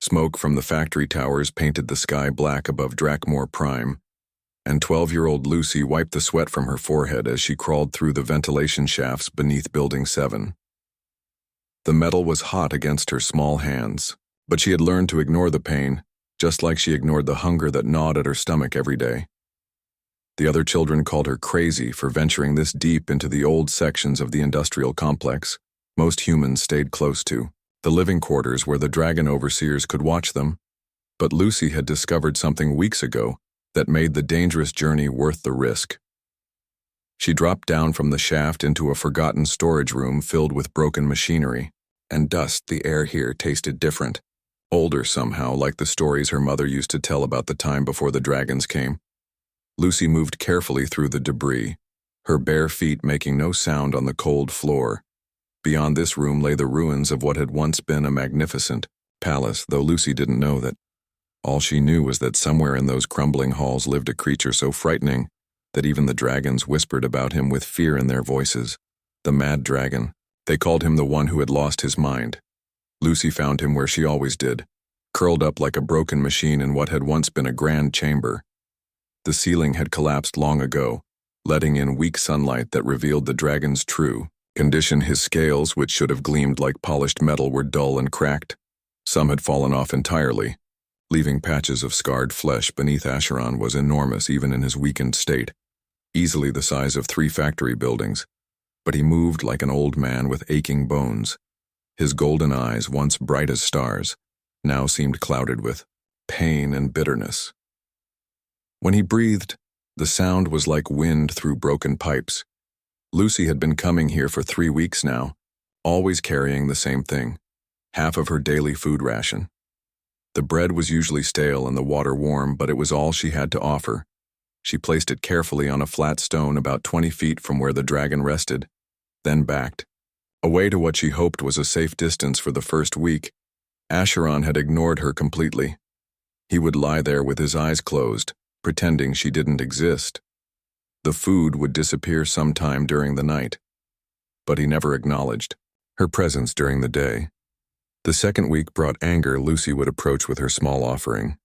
Smoke from the factory towers painted the sky black above Drakmore Prime, and 12-year-old Lucy wiped the sweat from her forehead as she crawled through the ventilation shafts beneath Building 7. The metal was hot against her small hands, but she had learned to ignore the pain, just like she ignored the hunger that gnawed at her stomach every day. The other children called her crazy for venturing this deep into the old sections of the industrial complex most humans stayed close to, the living quarters where the dragon overseers could watch them. But Lucy had discovered something weeks ago that made the dangerous journey worth the risk. She dropped down from the shaft into a forgotten storage room filled with broken machinery and dust. The air here tasted different, older somehow, like the stories her mother used to tell about the time before the dragons came. Lucy moved carefully through the debris, her bare feet making no sound on the cold floor. Beyond this room lay the ruins of what had once been a magnificent palace, though Lucy didn't know that. All she knew was that somewhere in those crumbling halls lived a creature so frightening that even the dragons whispered about him with fear in their voices. The mad dragon. They called him the one who had lost his mind. Lucy found him where she always did, curled up like a broken machine in what had once been a grand chamber. The ceiling had collapsed long ago, letting in weak sunlight that revealed the dragon's true condition. His scales, which should have gleamed like polished metal, were dull and cracked. Some had fallen off entirely, leaving patches of scarred flesh beneath. Asheron was enormous even in his weakened state, easily the size of 3 factory buildings, but he moved like an old man with aching bones. His golden eyes, once bright as stars, now seemed clouded with pain and bitterness. When he breathed, the sound was like wind through broken pipes. Lucy had been coming here for 3 weeks now, always carrying the same thing, half of her daily food ration. The bread was usually stale and the water warm, but it was all she had to offer. She placed it carefully on a flat stone about 20 feet from where the dragon rested, then backed, away to what she hoped was a safe distance for the first week. Asheron had ignored her completely. He would lie there with his eyes closed, pretending she didn't exist. The food would disappear sometime during the night, but he never acknowledged her presence during the day. The second week brought anger. Lucy would approach with her small offering,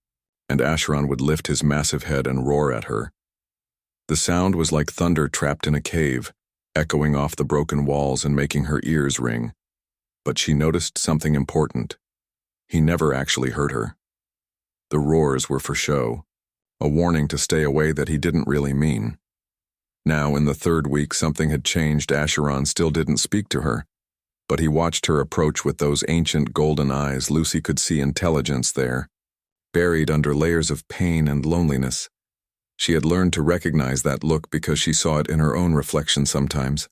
and Asheron would lift his massive head and roar at her. The sound was like thunder trapped in a cave, echoing off the broken walls and making her ears ring. But she noticed something important. He never actually hurt her. The roars were for show, a warning to stay away that he didn't really mean. Now, in the third week, something had changed. Asheron still didn't speak to her, but he watched her approach with those ancient golden eyes. Lucy could see intelligence there, buried under layers of pain and loneliness. She had learned to recognize that look because she saw it in her own reflection sometimes.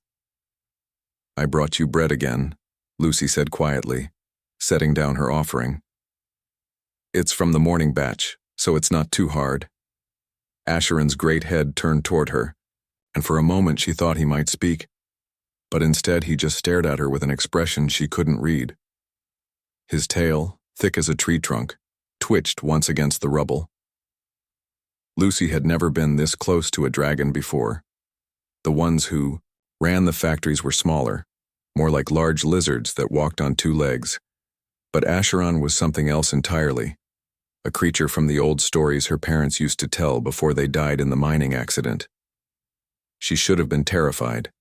"I brought you bread again," Lucy said quietly, setting down her offering. "It's from the morning batch, so it's not too hard." Asheron's great head turned toward her, and for a moment she thought he might speak, but instead he just stared at her with an expression she couldn't read. His tail, thick as a tree trunk, twitched once against the rubble. Lucy had never been this close to a dragon before. The ones who ran the factories were smaller, more like large lizards that walked on 2 legs. But Asheron was something else entirely, a creature from the old stories her parents used to tell before they died in the mining accident. She should have been terrified,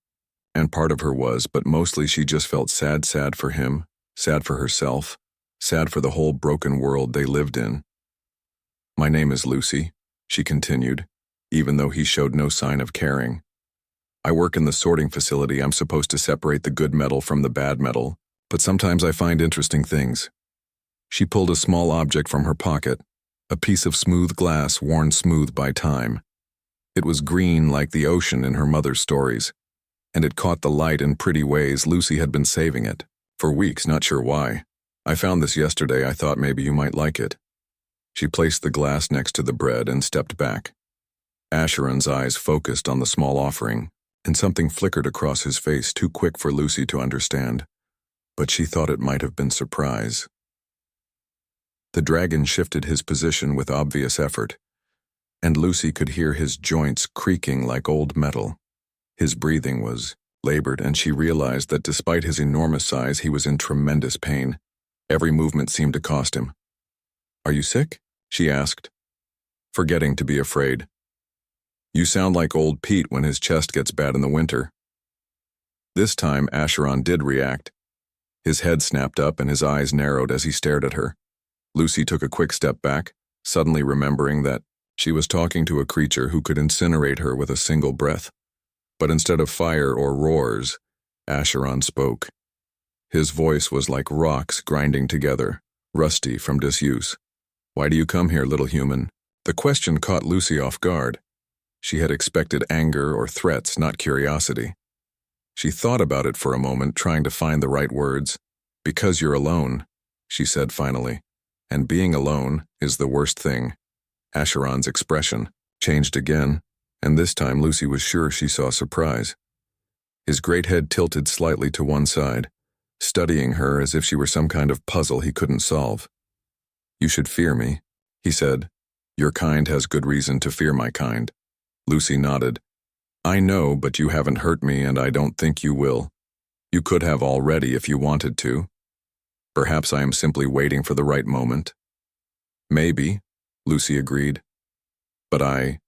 and part of her was, but mostly she just felt sad for him, sad for herself, sad for the whole broken world they lived in. "My name is Lucy," she continued, even though he showed no sign of caring. "I work in the sorting facility. I'm supposed to separate the good metal from the bad metal, but sometimes I find interesting things." She pulled a small object from her pocket, a piece of smooth glass worn smooth by time. It was green like the ocean in her mother's stories, and it caught the light in pretty ways. Lucy had been saving it for weeks, not sure why. "I found this yesterday. I thought maybe you might like it." She placed the glass next to the bread and stepped back. Asheron's eyes focused on the small offering, and something flickered across his face, too quick for Lucy to understand, but she thought it might have been surprise. The dragon shifted his position with obvious effort, and Lucy could hear his joints creaking like old metal. His breathing was labored, and she realized that despite his enormous size, he was in tremendous pain. Every movement seemed to cost him. Are you sick? She asked, forgetting to be afraid. You sound like old Pete when his chest gets bad in the winter. This time Asheron did react. His head snapped up and his eyes narrowed as he stared at her. Lucy took a quick step back, suddenly remembering that she was talking to a creature who could incinerate her with a single breath. But instead of fire or roars, Asheron spoke. His voice was like rocks grinding together, rusty from disuse. Why do you come here, little human? The question caught Lucy off guard. She had expected anger or threats, not curiosity. She thought about it for a moment, trying to find the right words. Because you're alone, she said finally. And being alone is the worst thing. Asheron's expression changed again, and this time Lucy was sure she saw surprise. His great head tilted slightly to one side, studying her as if she were some kind of puzzle he couldn't solve. You should fear me, he said. Your kind has good reason to fear my kind. Lucy nodded. I know, but you haven't hurt me, and I don't think you will. You could have already if you wanted to. Perhaps I am simply waiting for the right moment. Maybe, Lucy agreed. But I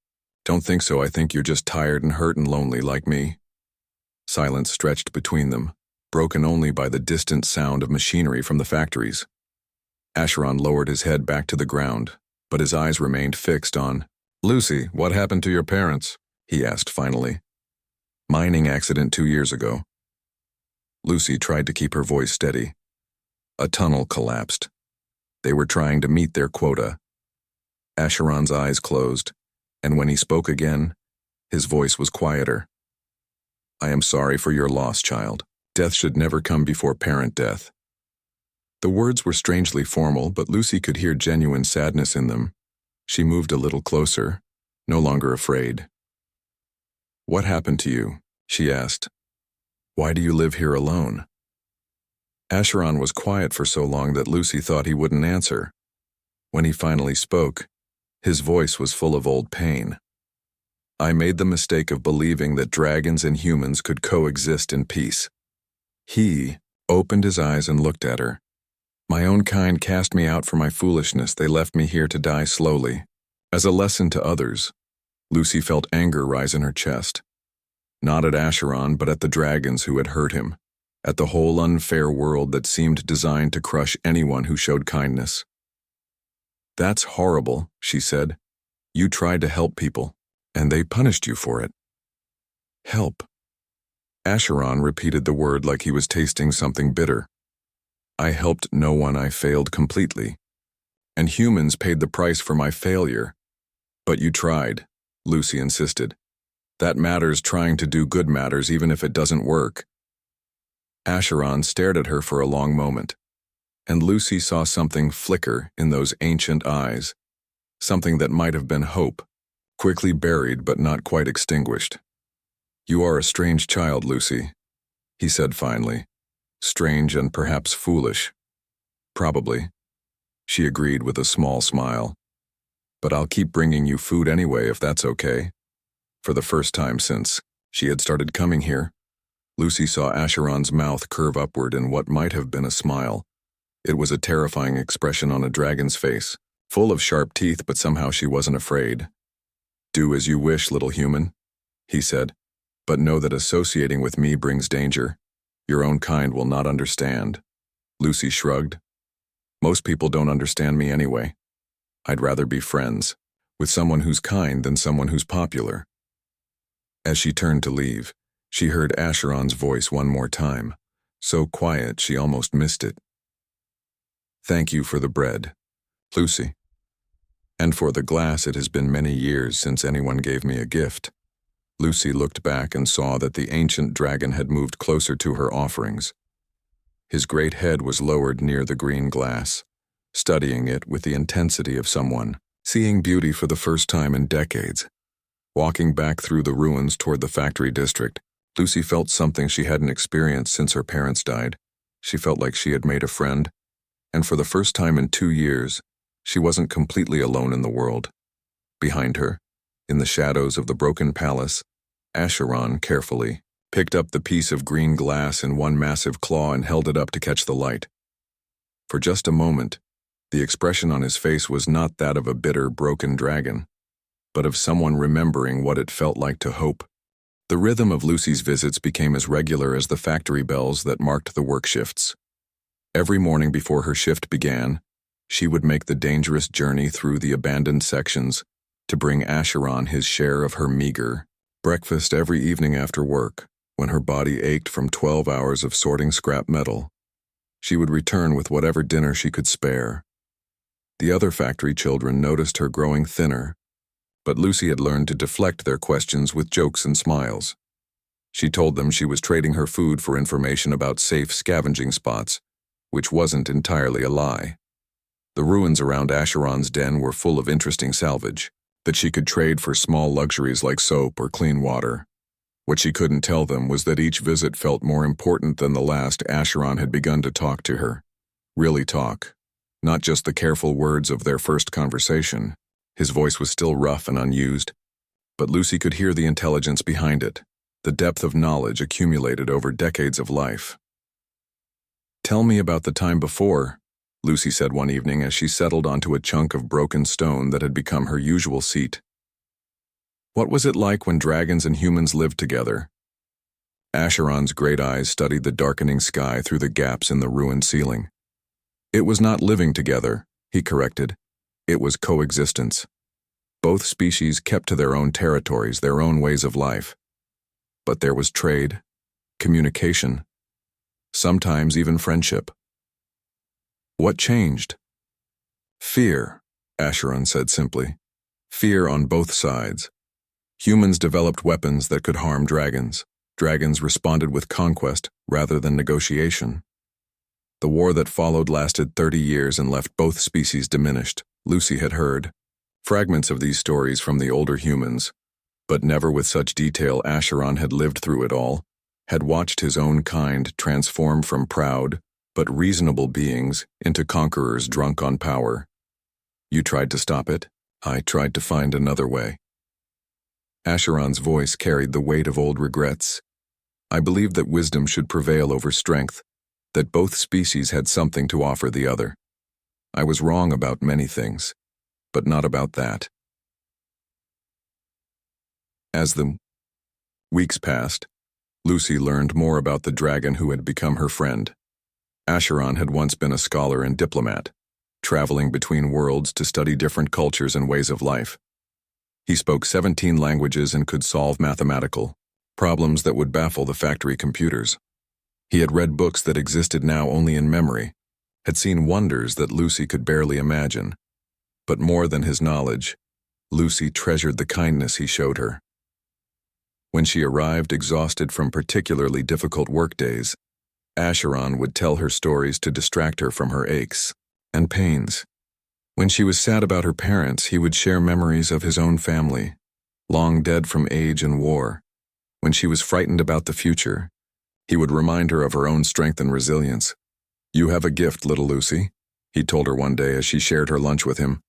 don't think so. I think you're just tired and hurt and lonely like me. Silence stretched between them, broken only by the distant sound of machinery from the factories. Asheron lowered his head back to the ground, but his eyes remained fixed on. Lucy, what happened to your parents? He asked finally. Mining accident 2 years ago. Lucy tried to keep her voice steady. A tunnel collapsed. They were trying to meet their quota. Asheron's eyes closed, and when he spoke again, his voice was quieter. I am sorry for your loss, child. Death should never come before parent death. The words were strangely formal, but Lucy could hear genuine sadness in them. She moved a little closer, no longer afraid. What happened to you? She asked. Why do you live here alone? Asheron was quiet for so long that Lucy thought he wouldn't answer. When he finally spoke, his voice was full of old pain. I made the mistake of believing that dragons and humans could coexist in peace. He opened his eyes and looked at her. My own kind cast me out for my foolishness. They left me here to die slowly. As a lesson to others, Lucy felt anger rise in her chest. Not at Asheron, but at the dragons who had hurt him, at the whole unfair world that seemed designed to crush anyone who showed kindness. That's horrible, she said. You tried to help people, and they punished you for it. Help. Asheron repeated the word like he was tasting something bitter. I helped no one. I failed completely. And humans paid the price for my failure. But you tried, Lucy insisted. That matters. Trying to do good matters even if it doesn't work. Asheron stared at her for a long moment, and Lucy saw something flicker in those ancient eyes, something that might have been hope, quickly buried but not quite extinguished. You are a strange child, Lucy, he said finally. Strange and perhaps foolish. Probably, she agreed with a small smile. But I'll keep bringing you food anyway if that's okay. For the first time since she had started coming here, Lucy saw Asheron's mouth curve upward in what might have been a smile. It was a terrifying expression on a dragon's face, full of sharp teeth, but somehow she wasn't afraid. Do as you wish, little human, he said, but know that associating with me brings danger. Your own kind will not understand. Lucy shrugged. Most people don't understand me anyway. I'd rather be friends with someone who's kind than someone who's popular. As she turned to leave, she heard Asheron's voice one more time, so quiet she almost missed it. Thank you for the bread, Lucy. And for the glass. It has been many years since anyone gave me a gift. Lucy looked back and saw that the ancient dragon had moved closer to her offerings. His great head was lowered near the green glass, studying it with the intensity of someone seeing beauty for the first time in decades. Walking back through the ruins toward the factory district, Lucy felt something she hadn't experienced since her parents died. She felt like she had made a friend, and for the first time in 2 years, she wasn't completely alone in the world. Behind her, in the shadows of the broken palace, Asheron carefully picked up the piece of green glass in one massive claw and held it up to catch the light. For just a moment, The expression on his face was not that of a bitter, broken dragon, but of someone remembering what it felt like to hope. The rhythm of Lucy's visits became as regular as the factory bells that marked the work shifts. Every morning before her shift began, she would make the dangerous journey through the abandoned sections to bring Asheron his share of her meager breakfast every evening after work. When her body ached from 12 hours of sorting scrap metal, she would return with whatever dinner she could spare. The other factory children noticed her growing thinner, but Lucy had learned to deflect their questions with jokes and smiles. She told them she was trading her food for information about safe scavenging spots, which wasn't entirely a lie. The ruins around Asheron's den were full of interesting salvage that she could trade for small luxuries like soap or clean water. What she couldn't tell them was that each visit felt more important than the last. Asheron had begun to talk to her. Really talk. Not just the careful words of their first conversation. His voice was still rough and unused, but Lucy could hear the intelligence behind it, the depth of knowledge accumulated over decades of life. "Tell me about the time before," Lucy said one evening as she settled onto a chunk of broken stone that had become her usual seat. "What was it like when dragons and humans lived together?" Asheron's great eyes studied the darkening sky through the gaps in the ruined ceiling. "It was not living together," he corrected. "It was coexistence. Both species kept to their own territories, their own ways of life. But there was trade, communication, sometimes even friendship." "What changed?" "Fear," Asheron said simply. "Fear on both sides. Humans developed weapons that could harm dragons. Dragons responded with conquest rather than negotiation. The war that followed lasted 30 years and left both species diminished." Lucy had heard fragments of these stories from the older humans, but never with such detail. Asheron had lived through it all, had watched his own kind transform from proud but reasonable beings into conquerors drunk on power. "You tried to stop it? I tried to find another way." Asheron's voice carried the weight of old regrets. "I believed that wisdom should prevail over strength, that both species had something to offer the other. I was wrong about many things, but not about that." As the weeks passed, Lucy learned more about the dragon who had become her friend. Asheron had once been a scholar and diplomat, traveling between worlds to study different cultures and ways of life. He spoke 17 languages and could solve mathematical problems that would baffle the factory computers. He had read books that existed now only in memory, had seen wonders that Lucy could barely imagine. But more than his knowledge, Lucy treasured the kindness he showed her. When she arrived exhausted from particularly difficult workdays, Asheron would tell her stories to distract her from her aches and pains. When she was sad about her parents, he would share memories of his own family, long dead from age and war. When she was frightened about the future, he would remind her of her own strength and resilience. "You have a gift, little Lucy," he told her one day as she shared her lunch with him.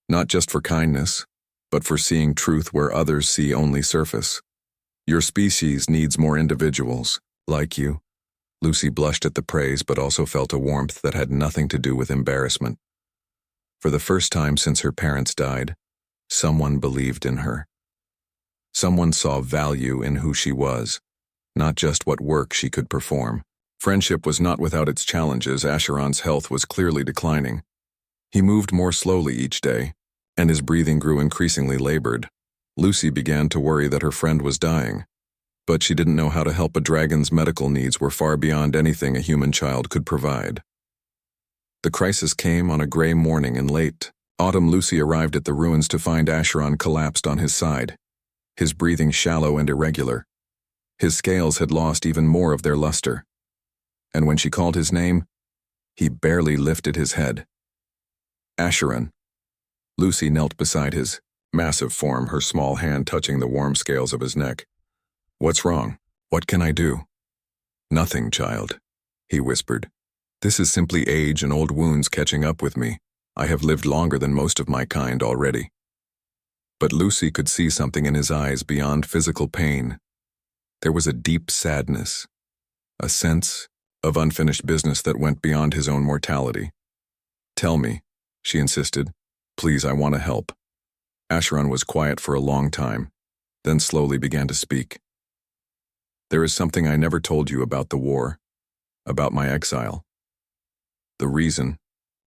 "Not just for kindness, but for seeing truth where others see only surface. Your species needs more individuals like you." Lucy blushed at the praise but also felt a warmth that had nothing to do with embarrassment. For the first time since her parents died, someone believed in her. Someone saw value in who she was, not just what work she could perform. Friendship was not without its challenges. Asheron's health was clearly declining. He moved more slowly each day, and his breathing grew increasingly labored. Lucy began to worry that her friend was dying, but she didn't know how to help. A dragon's medical needs were far beyond anything a human child could provide. The crisis came on a gray morning in late autumn. Lucy arrived at the ruins to find Asheron collapsed on his side, his breathing shallow and irregular. His scales had lost even more of their luster, and when she called his name, he barely lifted his head. "Asheron." Lucy knelt beside his massive form, her small hand touching the warm scales of his neck. "What's wrong? What can I do?" "Nothing, child," he whispered. "This is simply age and old wounds catching up with me. I have lived longer than most of my kind already." But Lucy could see something in his eyes beyond physical pain. There was a deep sadness, a sense of unfinished business that went beyond his own mortality. Tell me, she insisted. Please, I want to help. Asheron was quiet for a long time, then slowly began to speak. There is something I never told you about the war, about my exile. The reason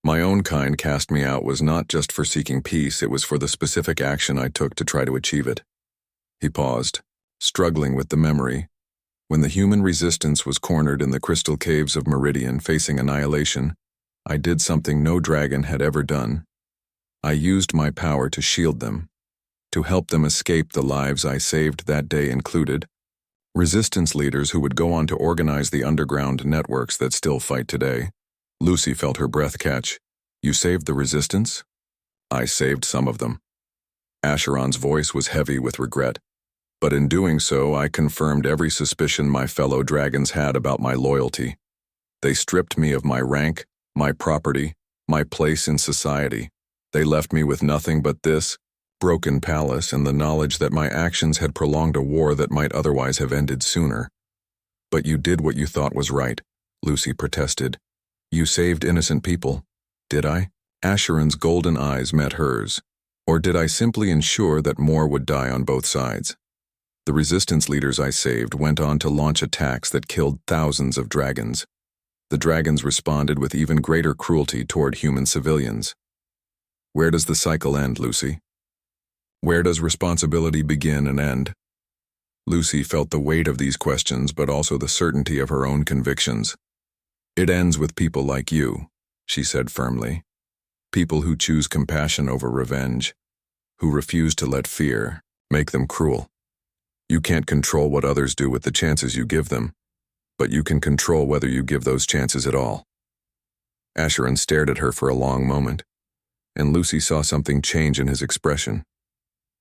my own kind cast me out was not just for seeking peace, it was for the specific action I took to try to achieve it. He paused, struggling with the memory. When the human resistance was cornered in the crystal caves of Meridian facing annihilation, I did something no dragon had ever done. I used my power to shield them, to help them escape. The lives I saved that day included resistance leaders who would go on to organize the underground networks that still fight today. Lucy felt her breath catch. You saved the resistance? I saved some of them. Asheron's voice was heavy with regret. But in doing so, I confirmed every suspicion my fellow dragons had about my loyalty. They stripped me of my rank, my property, my place in society. They left me with nothing but this broken palace and the knowledge that my actions had prolonged a war that might otherwise have ended sooner. But you did what you thought was right, Lucy protested. You saved innocent people. Did I? Asheron's golden eyes met hers. Or did I simply ensure that more would die on both sides? The resistance leaders I saved went on to launch attacks that killed thousands of dragons. The dragons responded with even greater cruelty toward human civilians. Where does the cycle end, Lucy? Where does responsibility begin and end? Lucy felt the weight of these questions, but also the certainty of her own convictions. It ends with people like you, she said firmly. People who choose compassion over revenge, who refuse to let fear make them cruel. You can't control what others do with the chances you give them, but you can control whether you give those chances at all. Asheron stared at her for a long moment, and Lucy saw something change in his expression.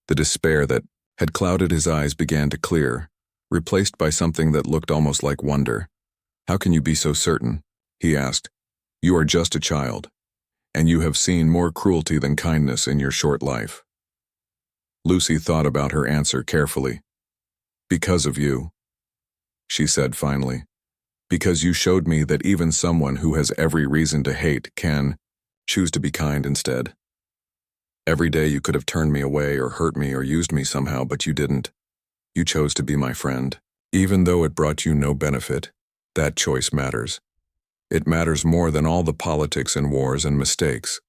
The despair that had clouded his eyes began to clear, replaced by something that looked almost like wonder. How can you be so certain? He asked. You are just a child, and you have seen more cruelty than kindness in your short life. Lucy thought about her answer carefully. Because of you, she said finally. Because you showed me that even someone who has every reason to hate can choose to be kind instead. Every day you could have turned me away or hurt me or used me somehow, but you didn't. You chose to be my friend. Even though it brought you no benefit, that choice matters. It matters more than all the politics and wars and mistakes.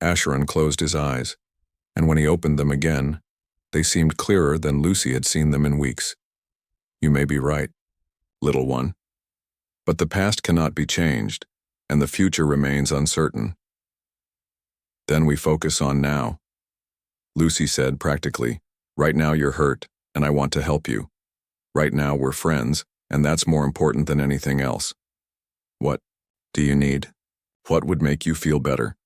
Asheron closed his eyes, and when he opened them again, they seemed clearer than Lucy had seen them in weeks. You may be right, little one. But the past cannot be changed, and the future remains uncertain. Then we focus on now. Lucy said practically, right now you're hurt, and I want to help you. Right now we're friends, and that's more important than anything else. What do you need? What would make you feel better?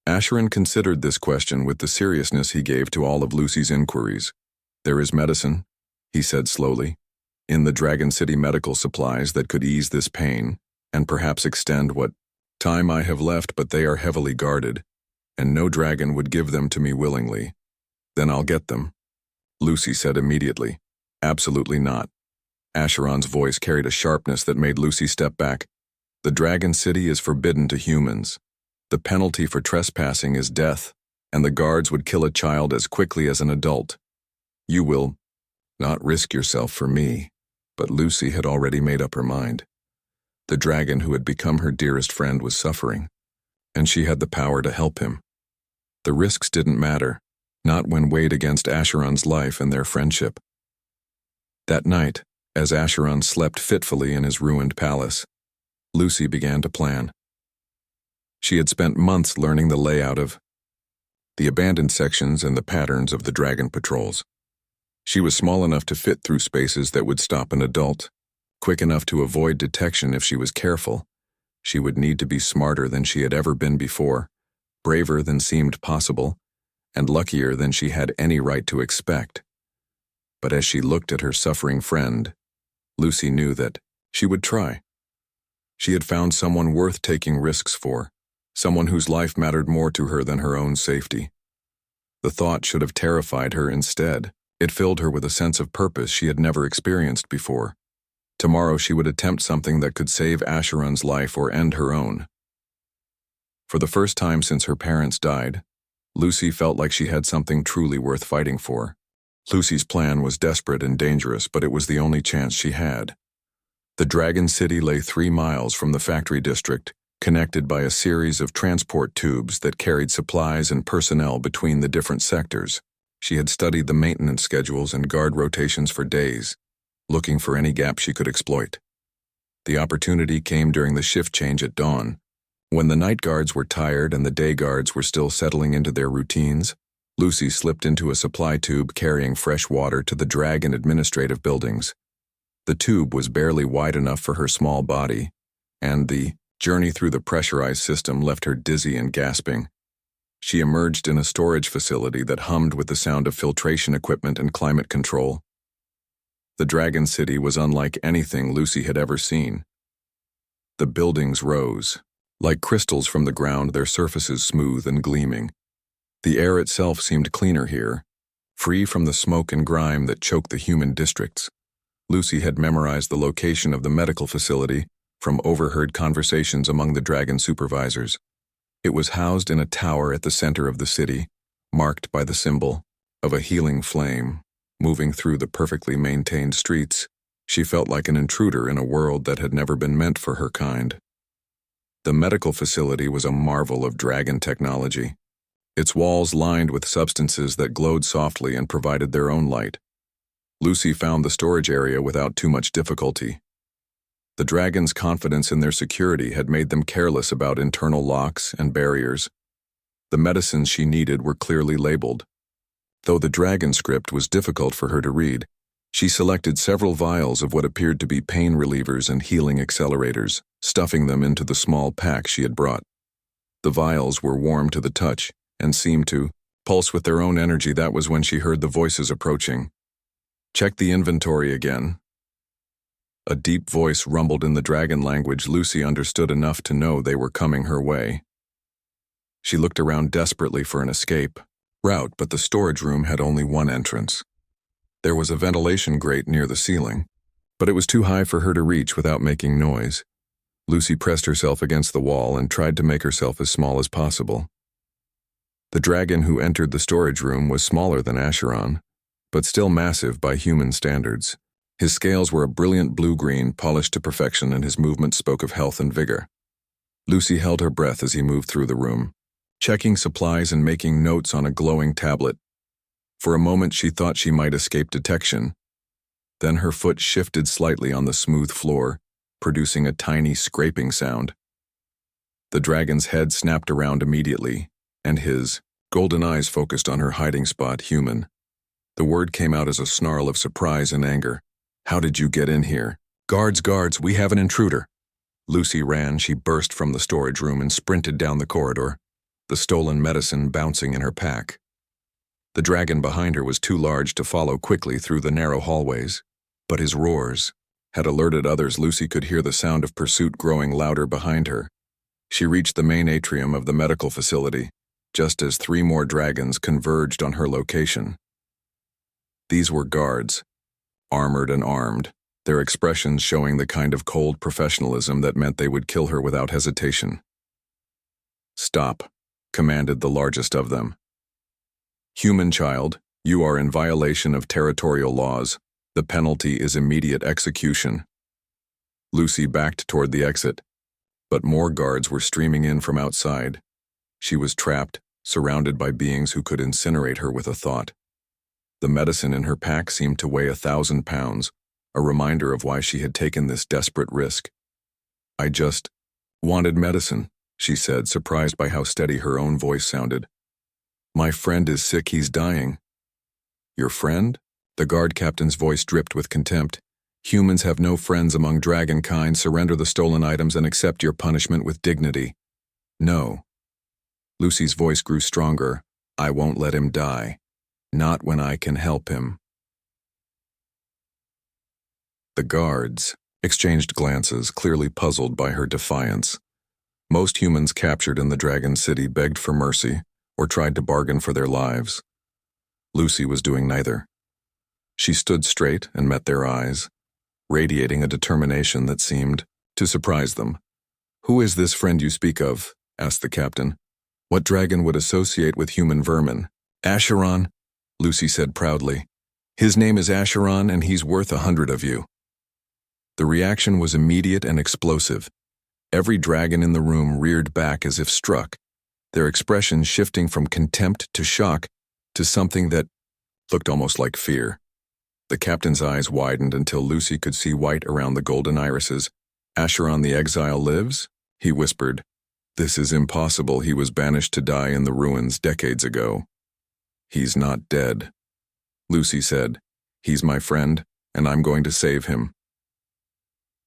Asheron considered this question with the seriousness he gave to all of Lucy's inquiries. There is medicine, he said slowly, in the Dragon City medical supplies that could ease this pain, and perhaps extend what time I have left, but they are heavily guarded, and no dragon would give them to me willingly. Then I'll get them. Lucy said immediately. Absolutely not. Asheron's voice carried a sharpness that made Lucy step back. The Dragon City is forbidden to humans. The penalty for trespassing is death, and the guards would kill a child as quickly as an adult. You will not risk yourself for me, but Lucy had already made up her mind. The dragon who had become her dearest friend was suffering, and she had the power to help him. The risks didn't matter, not when weighed against Asheron's life and their friendship. That night, as Asheron slept fitfully in his ruined palace, Lucy began to plan. She had spent months learning the layout of the abandoned sections and the patterns of the dragon patrols. She was small enough to fit through spaces that would stop an adult, quick enough to avoid detection if she was careful. She would need to be smarter than she had ever been before, braver than seemed possible, and luckier than she had any right to expect. But as she looked at her suffering friend, Lucy knew that she would try. She had found someone worth taking risks for, someone whose life mattered more to her than her own safety. The thought should have terrified her instead. It filled her with a sense of purpose she had never experienced before. Tomorrow she would attempt something that could save Asheron's life or end her own. For the first time since her parents died, Lucy felt like she had something truly worth fighting for. Lucy's plan was desperate and dangerous, but it was the only chance she had. The Dragon City lay 3 miles from the factory district, connected by a series of transport tubes that carried supplies and personnel between the different sectors. She had studied the maintenance schedules and guard rotations for days, looking for any gap she could exploit. The opportunity came during the shift change at dawn. When the night guards were tired and the day guards were still settling into their routines, Lucy slipped into a supply tube carrying fresh water to the Dragon administrative buildings. The tube was barely wide enough for her small body, and the journey through the pressurized system left her dizzy and gasping. She emerged in a storage facility that hummed with the sound of filtration equipment and climate control. The Dragon City was unlike anything Lucy had ever seen. The buildings rose. Like crystals from the ground, their surfaces smooth and gleaming. The air itself seemed cleaner here, free from the smoke and grime that choked the human districts. Lucy had memorized the location of the medical facility from overheard conversations among the Dragon supervisors. It was housed in a tower at the center of the city, marked by the symbol of a healing flame. Moving through the perfectly maintained streets, she felt like an intruder in a world that had never been meant for her kind. The medical facility was a marvel of Dragon technology, its walls lined with substances that glowed softly and provided their own light. Lucy found the storage area without too much difficulty. The Dragon's confidence in their security had made them careless about internal locks and barriers. The medicines she needed were clearly labeled. Though the Dragon script was difficult for her to read, she selected several vials of what appeared to be pain relievers and healing accelerators, stuffing them into the small pack she had brought. The vials were warm to the touch and seemed to pulse with their own energy. That was when she heard the voices approaching. "Check the inventory again." A deep voice rumbled in the Dragon language. Lucy understood enough to know they were coming her way. She looked around desperately for an escape route, but the storage room had only one entrance. There was a ventilation grate near the ceiling, but it was too high for her to reach without making noise. Lucy pressed herself against the wall and tried to make herself as small as possible. The Dragon who entered the storage room was smaller than Asheron, but still massive by human standards. His scales were a brilliant blue-green, polished to perfection, and his movements spoke of health and vigor. Lucy held her breath as he moved through the room, checking supplies and making notes on a glowing tablet. For a moment she thought she might escape detection. Then her foot shifted slightly on the smooth floor, producing a tiny scraping sound. The Dragon's head snapped around immediately, and his golden eyes focused on her hiding spot, human. The word came out as a snarl of surprise and anger. "How did you get in here?" "Guards, guards, we have an intruder." Lucy ran. She burst from the storage room and sprinted down the corridor, the stolen medicine bouncing in her pack. The Dragon behind her was too large to follow quickly through the narrow hallways, but his roars had alerted others. Lucy could hear the sound of pursuit growing louder behind her. She reached the main atrium of the medical facility, just as 3 more dragons converged on her location. These were guards, armored and armed, their expressions showing the kind of cold professionalism that meant they would kill her without hesitation. "Stop," commanded the largest of them. "Human child, you are in violation of territorial laws. The penalty is immediate execution." Lucy backed toward the exit, but more guards were streaming in from outside. She was trapped, surrounded by beings who could incinerate her with a thought. The medicine in her pack seemed to weigh 1,000 pounds, a reminder of why she had taken this desperate risk. "I just wanted medicine," she said, surprised by how steady her own voice sounded. "My friend is sick, he's dying." "Your friend?" The guard captain's voice dripped with contempt. "Humans have no friends among dragonkind. Surrender the stolen items and accept your punishment with dignity." "No." Lucy's voice grew stronger. "I won't let him die. Not when I can help him." The guards exchanged glances, clearly puzzled by her defiance. Most humans captured in the Dragon City begged for mercy or tried to bargain for their lives. Lucy was doing neither. She stood straight and met their eyes, radiating a determination that seemed to surprise them. "Who is this friend you speak of, asked the captain. What dragon would associate with human vermin? Asheron, Lucy said proudly. His name is Asheron, and he's worth 100 of you. The reaction was immediate and explosive. Every dragon in the room reared back as if struck, their expressions shifting from contempt to shock to something that looked almost like fear. The captain's eyes widened until Lucy could see white around the golden irises. Asheron the exile lives? He whispered. This is impossible. He was banished to die in the ruins decades ago. He's not dead, Lucy said. He's my friend, and I'm going to save him.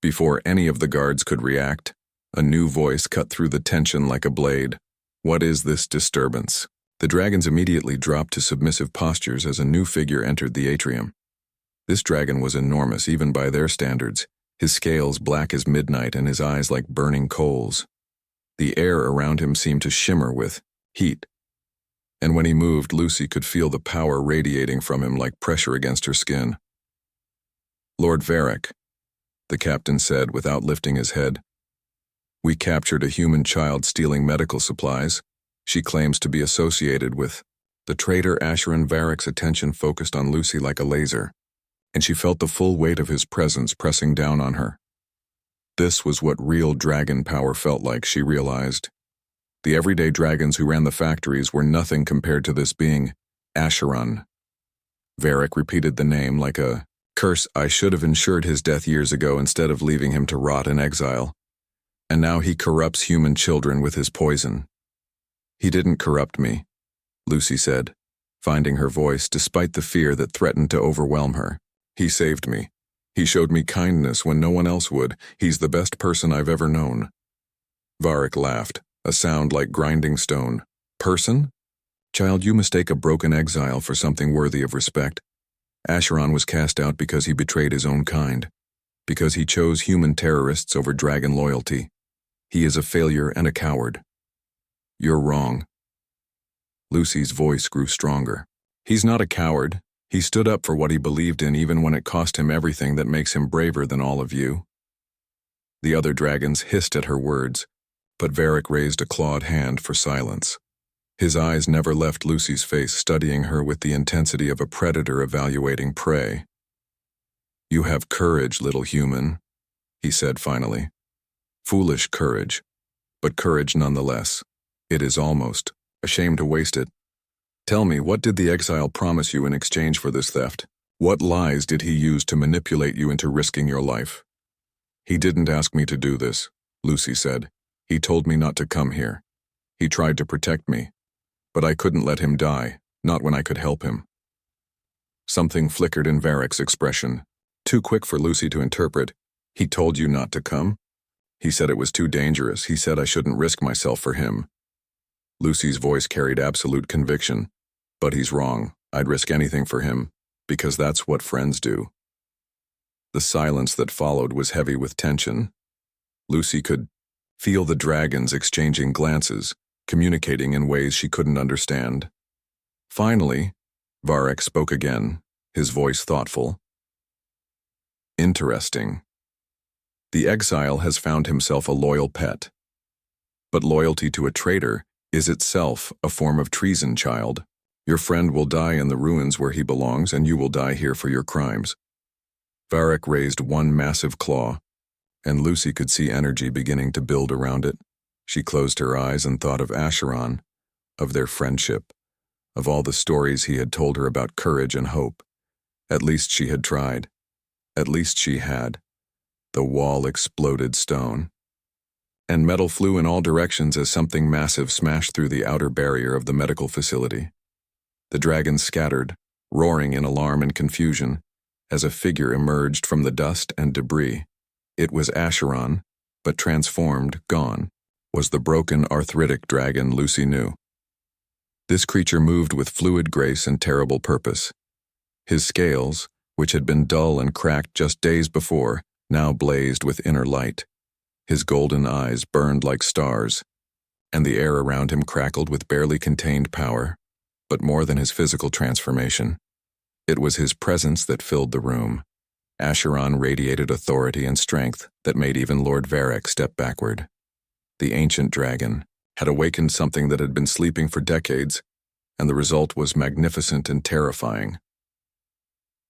Before any of the guards could react, a new voice cut through the tension like a blade. What is this disturbance? The dragons immediately dropped to submissive postures as a new figure entered the atrium. This dragon was enormous even by their standards, his scales black as midnight and his eyes like burning coals. The air around him seemed to shimmer with heat, and when he moved, Lucy could feel the power radiating from him like pressure against her skin. Lord Varric, the captain said without lifting his head. We captured a human child stealing medical supplies. She claims to be associated with the traitor. Asheron. Varric's attention focused on Lucy like a laser, and she felt the full weight of his presence pressing down on her. This was what real dragon power felt like, she realized. The everyday dragons who ran the factories were nothing compared to this being, Asheron. Varric repeated the name like a curse. I should have ensured his death years ago instead of leaving him to rot in exile. And now he corrupts human children with his poison. He didn't corrupt me, Lucy said, finding her voice despite the fear that threatened to overwhelm her. He saved me. He showed me kindness when no one else would. He's the best person I've ever known. Varric laughed, a sound like grinding stone. Person? Child, you mistake a broken exile for something worthy of respect. Asheron was cast out because he betrayed his own kind, because he chose human terrorists over dragon loyalty. He is a failure and a coward. You're wrong. Lucy's voice grew stronger. He's not a coward. He stood up for what he believed in even when it cost him everything. That makes him braver than all of you. The other dragons hissed at her words, but Varric raised a clawed hand for silence. His eyes never left Lucy's face, studying her with the intensity of a predator evaluating prey. You have courage, little human, he said finally. Foolish courage, but courage nonetheless. It is almost a shame to waste it. Tell me, what did the exile promise you in exchange for this theft? What lies did he use to manipulate you into risking your life? He didn't ask me to do this, Lucy said. He told me not to come here. He tried to protect me, but I couldn't let him die, not when I could help him. Something flickered in Varric's expression, too quick for Lucy to interpret. He told you not to come? He said it was too dangerous. He said I shouldn't risk myself for him. Lucy's voice carried absolute conviction. But he's wrong. I'd risk anything for him, because that's what friends do. The silence that followed was heavy with tension. Lucy could feel the dragons exchanging glances, communicating in ways she couldn't understand. Finally, Varric spoke again, his voice thoughtful. Interesting. The exile has found himself a loyal pet. But loyalty to a traitor is itself a form of treason, child. Your friend will die in the ruins where he belongs, and you will die here for your crimes. Varric raised one massive claw, and Lucy could see energy beginning to build around it. She closed her eyes and thought of Asheron, of their friendship, of all the stories he had told her about courage and hope. At least she had tried. At least she had. The wall exploded stone, and metal flew in all directions as something massive smashed through the outer barrier of the medical facility. The dragons scattered, roaring in alarm and confusion, as a figure emerged from the dust and debris. It was Asheron, but transformed, gone, was the broken arthritic dragon Lucy knew. This creature moved with fluid grace and terrible purpose. His scales, which had been dull and cracked just days before, now blazed with inner light. His golden eyes burned like stars, and the air around him crackled with barely contained power. But more than his physical transformation, it was his presence that filled the room. Asheron radiated authority and strength that made even Lord Varric step backward. The ancient dragon, had awakened something that had been sleeping for decades, and the result was magnificent and terrifying.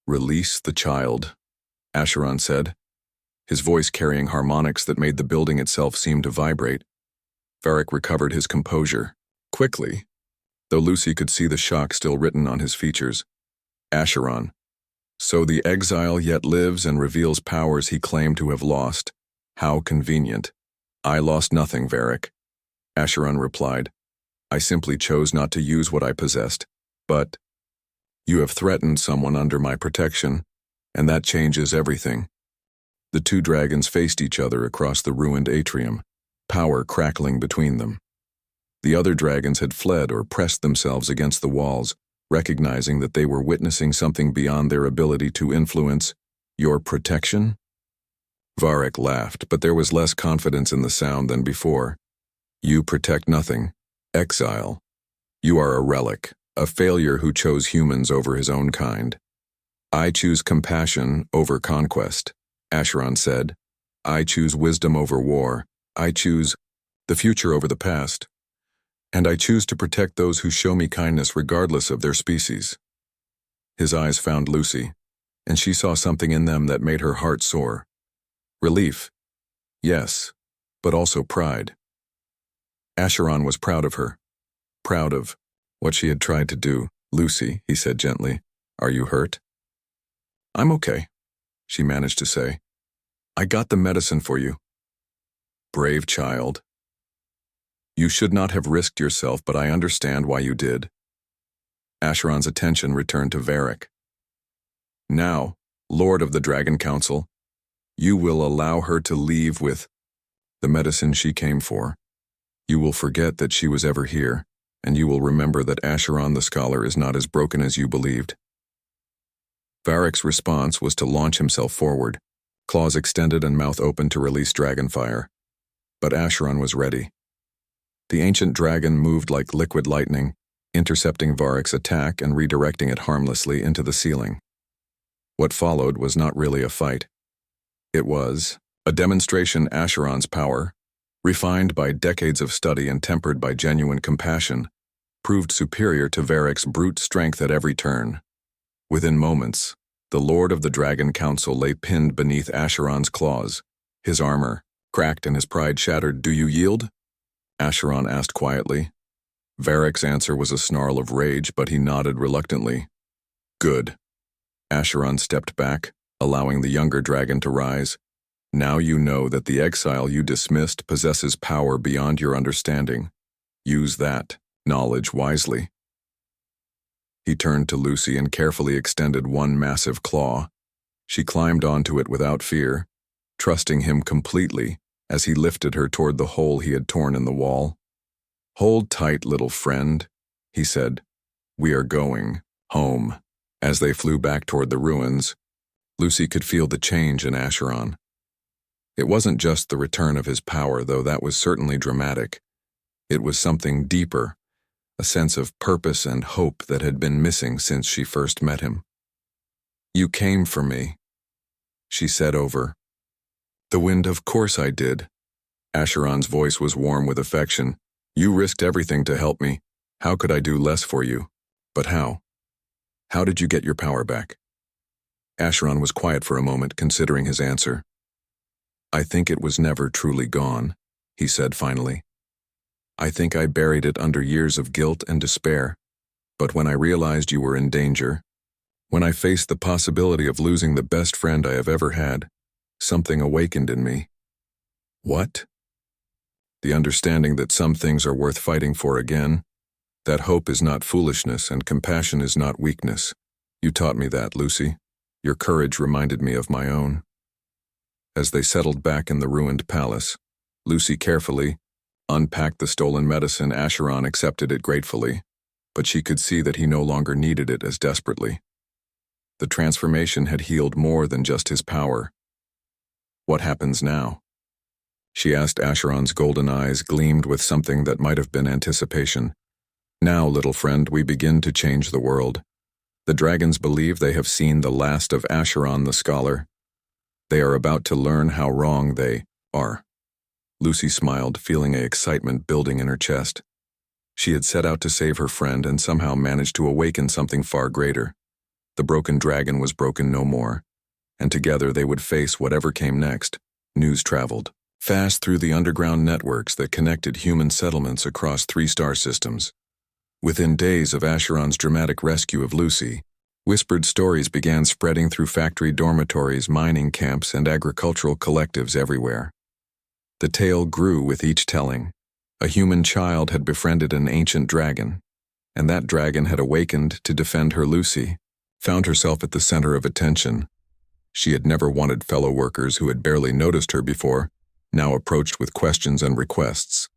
"Release the child," Asheron said, his voice carrying harmonics that made the building itself seem to vibrate. Varric recovered his composure, quickly, though Lucy could see the shock still written on his features. "Asheron. So the exile yet lives and reveals powers he claimed to have lost. How convenient." "I lost nothing, Varric," Asheron replied. "I simply chose not to use what I possessed. But you have threatened someone under my protection, and that changes everything." The two dragons faced each other across the ruined atrium, power crackling between them. The other dragons had fled or pressed themselves against the walls, recognizing that they were witnessing something beyond their ability to influence. "Your protection?" Varric laughed, but there was less confidence in the sound than before. "You protect nothing. Exile. You are a relic, a failure who chose humans over his own kind." "I choose compassion over conquest," Asheron said. "I choose wisdom over war. I choose the future over the past. And I choose to protect those who show me kindness regardless of their species." His eyes found Lucy, and she saw something in them that made her heart soar. Relief, yes, but also pride. Asheron was proud of her, proud of what she had tried to do. "Lucy," he said gently, "are you hurt?" "I'm okay," she managed to say. "I got the medicine for you." "Brave child. You should not have risked yourself, but I understand why you did." Asheron's attention returned to Varric. "Now, Lord of the Dragon Council, you will allow her to leave with the medicine she came for. You will forget that she was ever here, and you will remember that Asheron the Scholar is not as broken as you believed." Varric's response was to launch himself forward, claws extended and mouth open to release dragonfire. But Asheron was ready. The ancient dragon moved like liquid lightning, intercepting Varric's attack and redirecting it harmlessly into the ceiling. What followed was not really a fight. It was a demonstration Asheron's power, refined by decades of study and tempered by genuine compassion, proved superior to Varric's brute strength at every turn. Within moments, the Lord of the Dragon Council lay pinned beneath Asheron's claws, his armor cracked and his pride shattered. "Do you yield?" Asheron asked quietly. Varric's answer was a snarl of rage, but he nodded reluctantly. "Good." Asheron stepped back, allowing the younger dragon to rise. "Now you know that the exile you dismissed possesses power beyond your understanding. Use that knowledge wisely." He turned to Lucy and carefully extended one massive claw. She climbed onto it without fear, trusting him completely as he lifted her toward the hole he had torn in the wall. "Hold tight, little friend," he said. "We are going home." As they flew back toward the ruins, Lucy could feel the change in Asheron. It wasn't just the return of his power, though that was certainly dramatic. It was something deeper, a sense of purpose and hope that had been missing since she first met him. "You came for me," she said over the wind. "Of course I did." Asheron's voice was warm with affection. "You risked everything to help me. How could I do less for you?" "But how? How did you get your power back?" Asheron was quiet for a moment, considering his answer. "I think it was never truly gone," he said finally. "I think I buried it under years of guilt and despair. But when I realized you were in danger, when I faced the possibility of losing the best friend I have ever had, something awakened in me." "What?" "The understanding that some things are worth fighting for again, that hope is not foolishness and compassion is not weakness. You taught me that, Lucy. Your courage reminded me of my own." As they settled back in the ruined palace, Lucy carefully unpacked the stolen medicine. Asheron accepted it gratefully, but she could see that he no longer needed it as desperately. The transformation had healed more than just his power. "What happens now?" she asked. Asheron's golden eyes gleamed with something that might have been anticipation. "Now, little friend, we begin to change the world. The dragons believe they have seen the last of Asheron the Scholar. They are about to learn how wrong they are. Lucy smiled, feeling an excitement building in her chest. She had set out to save her friend and somehow managed to awaken something far greater. The broken dragon was broken no more, and together they would face whatever came next. News traveled fast through the underground networks that connected human settlements across 3 star systems. Within days of Asheron's dramatic rescue of Lucy, whispered stories began spreading through factory dormitories, mining camps, and agricultural collectives everywhere. The tale grew with each telling. A human child had befriended an ancient dragon, and that dragon had awakened to defend her. Lucy found herself at the center of attention. She had never wanted fellow workers who had barely noticed her before, now approached with questions and requests.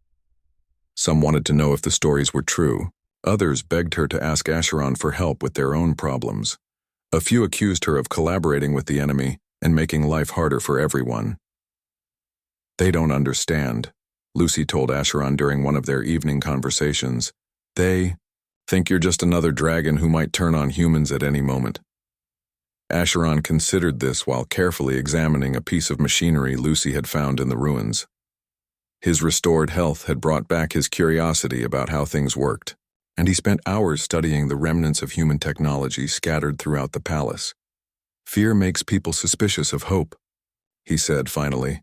Some wanted to know if the stories were true. Others begged her to ask Asheron for help with their own problems. A few accused her of collaborating with the enemy and making life harder for everyone. "They don't understand," Lucy told Asheron during one of their evening conversations. "They think you're just another dragon who might turn on humans at any moment." Asheron considered this while carefully examining a piece of machinery Lucy had found in the ruins. His restored health had brought back his curiosity about how things worked, and he spent hours studying the remnants of human technology scattered throughout the palace. "Fear makes people suspicious of hope," he said finally.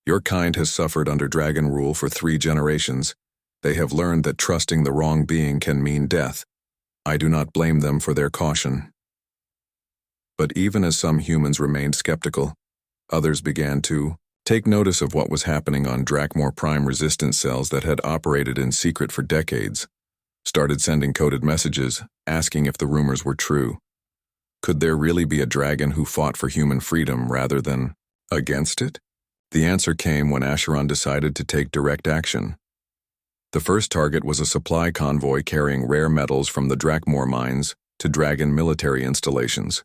"Your kind has suffered under dragon rule for 3 generations. They have learned that trusting the wrong being can mean death. I do not blame them for their caution." But even as some humans remained skeptical, others began to take notice of what was happening on Drakmor Prime resistance cells that had operated in secret for decades, started sending coded messages, asking if the rumors were true. Could there really be a dragon who fought for human freedom rather than against it? The answer came when Asheron decided to take direct action. The first target was a supply convoy carrying rare metals from the Drakmor mines to dragon military installations.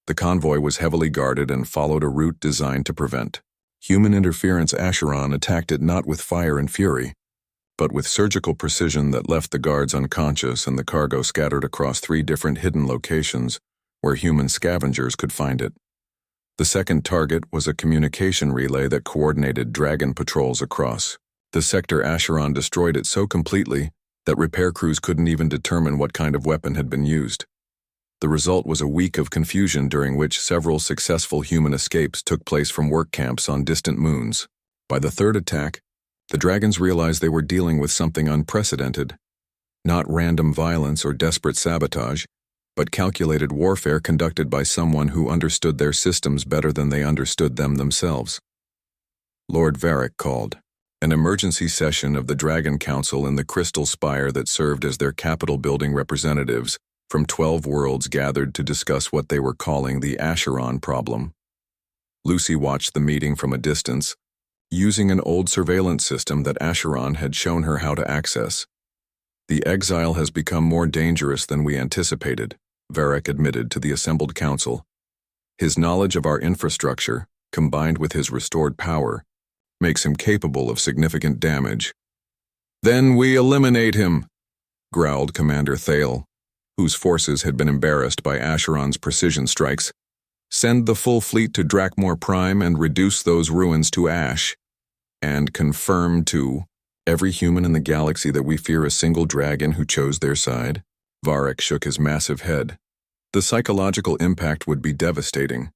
The convoy was heavily guarded and followed a route designed to prevent human interference. Asheron attacked it not with fire and fury, but with surgical precision that left the guards unconscious and the cargo scattered across 3 different hidden locations where human scavengers could find it. The second target was a communication relay that coordinated dragon patrols across the sector. Asheron destroyed it so completely that repair crews couldn't even determine what kind of weapon had been used. The result was a week of confusion during which several successful human escapes took place from work camps on distant moons. By the third attack, the dragons realized they were dealing with something unprecedented. Not random violence or desperate sabotage, but calculated warfare conducted by someone who understood their systems better than they understood them themselves. Lord Varric called an emergency session of the Dragon Council in the crystal spire that served as their capital building. Representatives from 12 worlds gathered to discuss what they were calling the Asheron problem. Lucy watched the meeting from a distance, using an old surveillance system that Asheron had shown her how to access. "The exile has become more dangerous than we anticipated," Varric admitted to the assembled council. "His knowledge of our infrastructure, combined with his restored power, makes him capable of significant damage." "Then we eliminate him," growled Commander Thale, whose forces had been embarrassed by Asheron's precision strikes. "Send the full fleet to Drakmor Prime and reduce those ruins to ash. And confirm to every human in the galaxy that we fear a single dragon who chose their side." Varric shook his massive head. "The psychological impact would be devastating.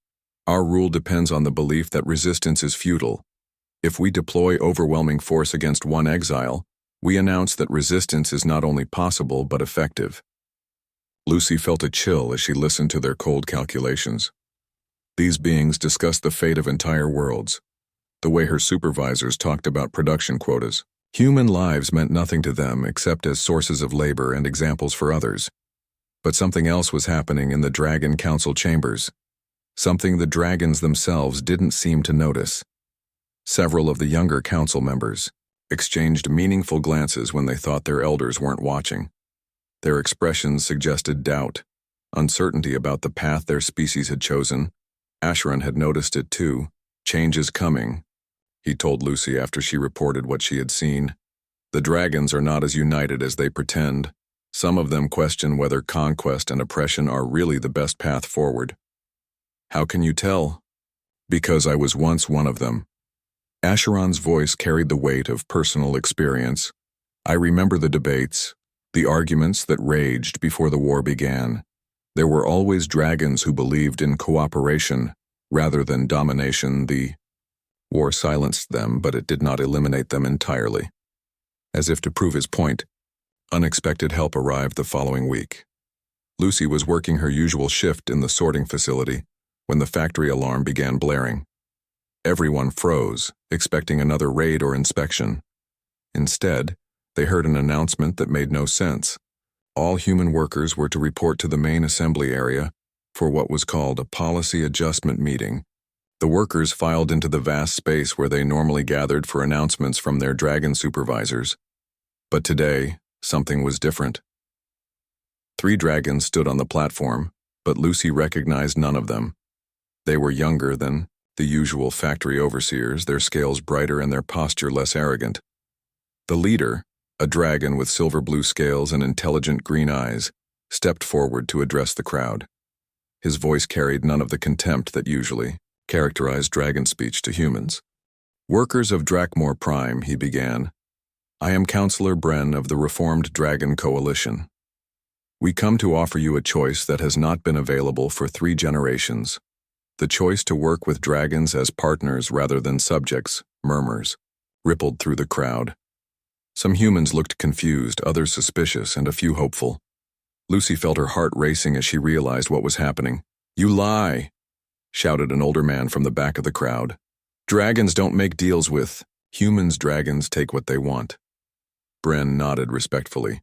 Our rule depends on the belief that resistance is futile. If we deploy overwhelming force against one exile, we announce that resistance is not only possible but effective." Lucy felt a chill as she listened to their cold calculations. These beings discussed the fate of entire worlds. The way her supervisors talked about production quotas. Human lives meant nothing to them except as sources of labor and examples for others. But something else was happening in the Dragon Council chambers. Something the dragons themselves didn't seem to notice. Several of the younger council members exchanged meaningful glances when they thought their elders weren't watching. Their expressions suggested doubt, uncertainty about the path their species had chosen. Asheron had noticed it too. "Change is coming," he told Lucy after she reported what she had seen. "The dragons are not as united as they pretend. Some of them question whether conquest and oppression are really the best path forward." "How can you tell?" "Because I was once one of them. Asheron's voice carried the weight of personal experience. I remember the debates, the arguments that raged before the war began. There were always dragons who believed in cooperation rather than domination. The war silenced them, but it did not eliminate them entirely. As if to prove his point, unexpected help arrived the following week. Lucy was working her usual shift in the sorting facility when the factory alarm began blaring. Everyone froze, expecting another raid or inspection. Instead, they heard an announcement that made no sense. All human workers were to report to the main assembly area for what was called a policy adjustment meeting. The workers filed into the vast space where they normally gathered for announcements from their dragon supervisors. But today, something was different. 3 dragons stood on the platform, but Lucy recognized none of them. They were younger than the usual factory overseers, their scales brighter and their posture less arrogant. The leader, a dragon with silver-blue scales and intelligent green eyes, stepped forward to address the crowd. His voice carried none of the contempt that usually characterized dragon speech to humans. "Workers of Drakmor Prime," he began. "I am Counselor Bren of the Reformed Dragon Coalition. We come to offer you a choice that has not been available for 3 generations. The choice to work with dragons as partners rather than subjects." Murmurs rippled through the crowd. Some humans looked confused, others suspicious, and a few hopeful. Lucy felt her heart racing as she realized what was happening. "You lie!" shouted an older man from the back of the crowd. "Dragons don't make deals with humans. Dragons take what they want." Bren nodded respectfully.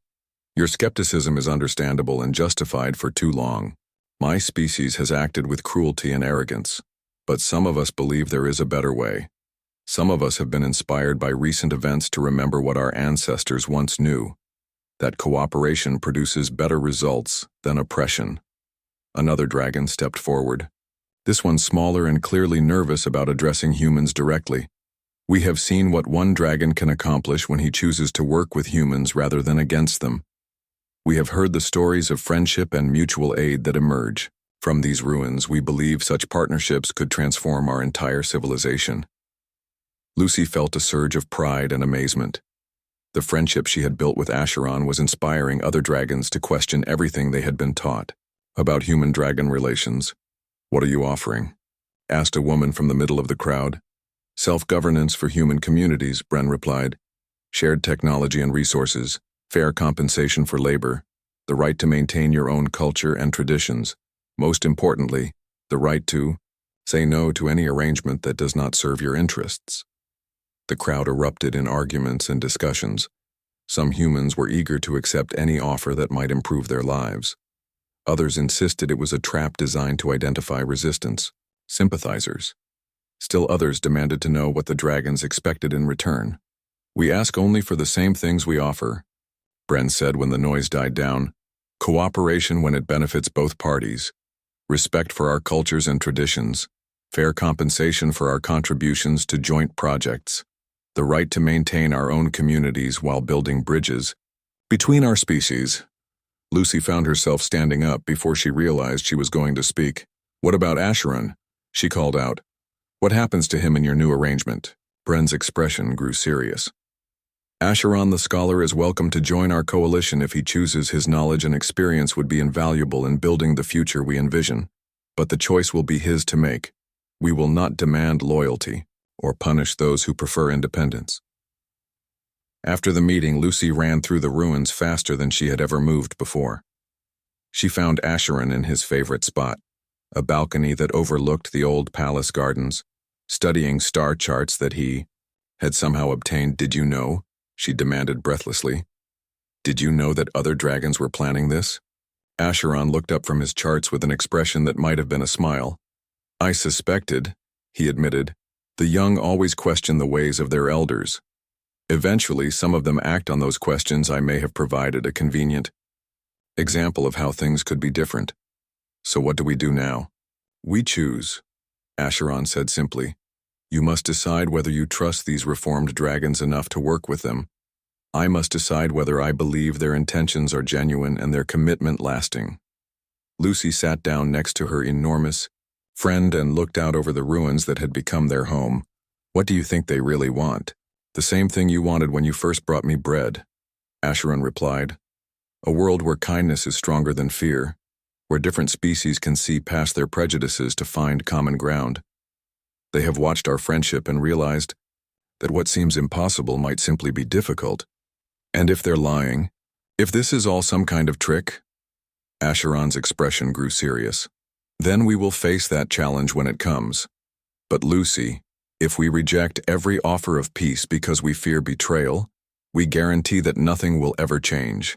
"Your skepticism is understandable and justified for too long. My species has acted with cruelty and arrogance, but some of us believe there is a better way. Some of us have been inspired by recent events to remember what our ancestors once knew, that cooperation produces better results than oppression." Another dragon stepped forward, this one smaller and clearly nervous about addressing humans directly. "We have seen what one dragon can accomplish when he chooses to work with humans rather than against them. We have heard the stories of friendship and mutual aid that emerge. From these ruins, we believe such partnerships could transform our entire civilization." Lucy felt a surge of pride and amazement. The friendship she had built with Asheron was inspiring other dragons to question everything they had been taught about human-dragon relations. "What are you offering?" asked a woman from the middle of the crowd. "Self-governance for human communities," Bren replied. "Shared technology and resources, fair compensation for labor, the right to maintain your own culture and traditions. Most importantly, the right to say no to any arrangement that does not serve your interests." The crowd erupted in arguments and discussions. Some humans were eager to accept any offer that might improve their lives. Others insisted it was a trap designed to identify resistance, sympathizers. Still others demanded to know what the dragons expected in return. "We ask only for the same things we offer," Bren said when the noise died down. "Cooperation when it benefits both parties, respect for our cultures and traditions, fair compensation for our contributions to joint projects, the right to maintain our own communities while building bridges between our species." Lucy found herself standing up before she realized she was going to speak. "What about Asheron?" she called out. "What happens to him in your new arrangement?" Bren's expression grew serious. "Asheron the scholar is welcome to join our coalition if he chooses. His knowledge and experience would be invaluable in building the future we envision. But the choice will be his to make. We will not demand loyalty or punish those who prefer independence." After the meeting, Lucy ran through the ruins faster than she had ever moved before. She found Asheron in his favorite spot, a balcony that overlooked the old palace gardens, studying star charts that he had somehow obtained. "Did you know?" she demanded breathlessly. "Did you know that other dragons were planning this?" Asheron looked up from his charts with an expression that might have been a smile. "I suspected," he admitted. "The young always question the ways of their elders. Eventually, some of them act on those questions. I may have provided a convenient example of how things could be different. So what do we do now?" "We choose," Asheron said simply. "You must decide whether you trust these reformed dragons enough to work with them. I must decide whether I believe their intentions are genuine and their commitment lasting." Lucy sat down next to her enormous friend and looked out over the ruins that had become their home. What do you think they really want? The same thing you wanted when you first brought me bread, Asheron replied. A world where kindness is stronger than fear, where different species can see past their prejudices to find common ground. They have watched our friendship and realized that what seems impossible might simply be difficult. And if they're lying, if this is all some kind of trick, Asheron's expression grew serious. Then we will face that challenge when it comes. But Lucy, if we reject every offer of peace because we fear betrayal, we guarantee that nothing will ever change.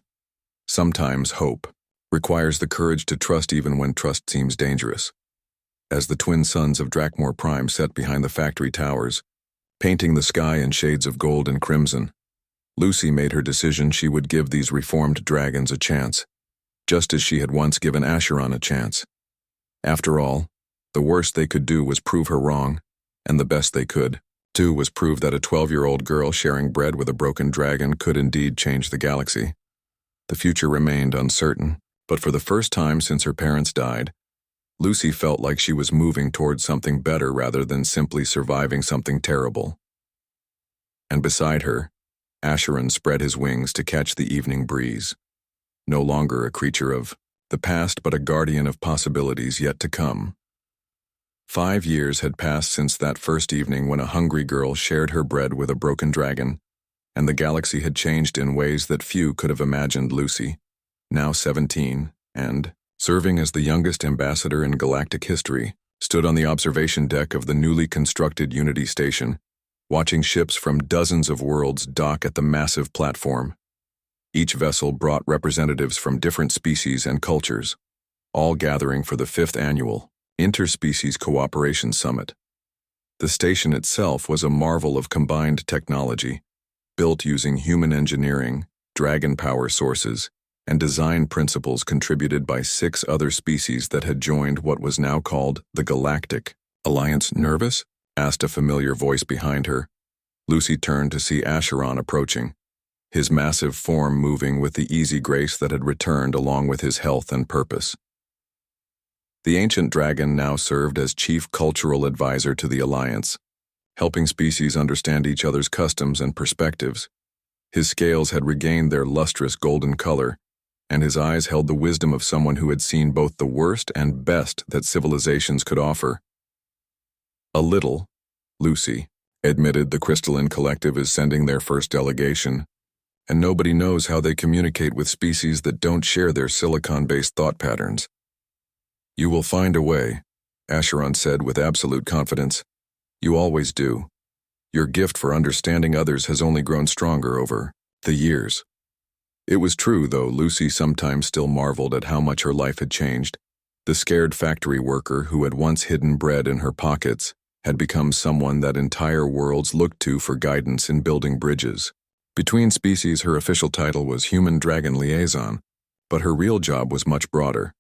Sometimes hope requires the courage to trust even when trust seems dangerous. As the twin suns of Drakmor Prime set behind the factory towers, painting the sky in shades of gold and crimson, Lucy made her decision she would give these reformed dragons a chance, just as she had once given Asheron a chance. After all, the worst they could do was prove her wrong, and the best they could do was prove that a 12-year-old girl sharing bread with a broken dragon could indeed change the galaxy. The future remained uncertain, but for the first time since her parents died, Lucy felt like she was moving towards something better rather than simply surviving something terrible. And beside her, Asheron spread his wings to catch the evening breeze. No longer a creature of the past, but a guardian of possibilities yet to come. 5 years had passed since that first evening when a hungry girl shared her bread with a broken dragon, and the galaxy had changed in ways that few could have imagined. Lucy, now 17, and serving as the youngest ambassador in galactic history, stood on the observation deck of the newly constructed Unity Station, watching ships from dozens of worlds dock at the massive platform. Each vessel brought representatives from different species and cultures, all gathering for the 5th annual Interspecies Cooperation Summit. The station itself was a marvel of combined technology, built using human engineering, dragon power sources, and design principles contributed by 6 other species that had joined what was now called the Galactic Alliance. Nervous? Asked a familiar voice behind her. Lucy turned to see Asheron approaching, his massive form moving with the easy grace that had returned along with his health and purpose. The ancient dragon now served as chief cultural advisor to the Alliance, helping species understand each other's customs and perspectives. His scales had regained their lustrous golden color, and his eyes held the wisdom of someone who had seen both the worst and best that civilizations could offer. A little, Lucy admitted. The Crystalline Collective is sending their first delegation, and nobody knows how they communicate with species that don't share their silicon-based thought patterns. You will find a way, Asheron said with absolute confidence. You always do. Your gift for understanding others has only grown stronger over the years. It was true, though Lucy sometimes still marveled at how much her life had changed. The scared factory worker who had once hidden bread in her pockets had become someone that entire worlds looked to for guidance in building bridges. Between species, her official title was Human-Dragon Liaison, but her real job was much broader.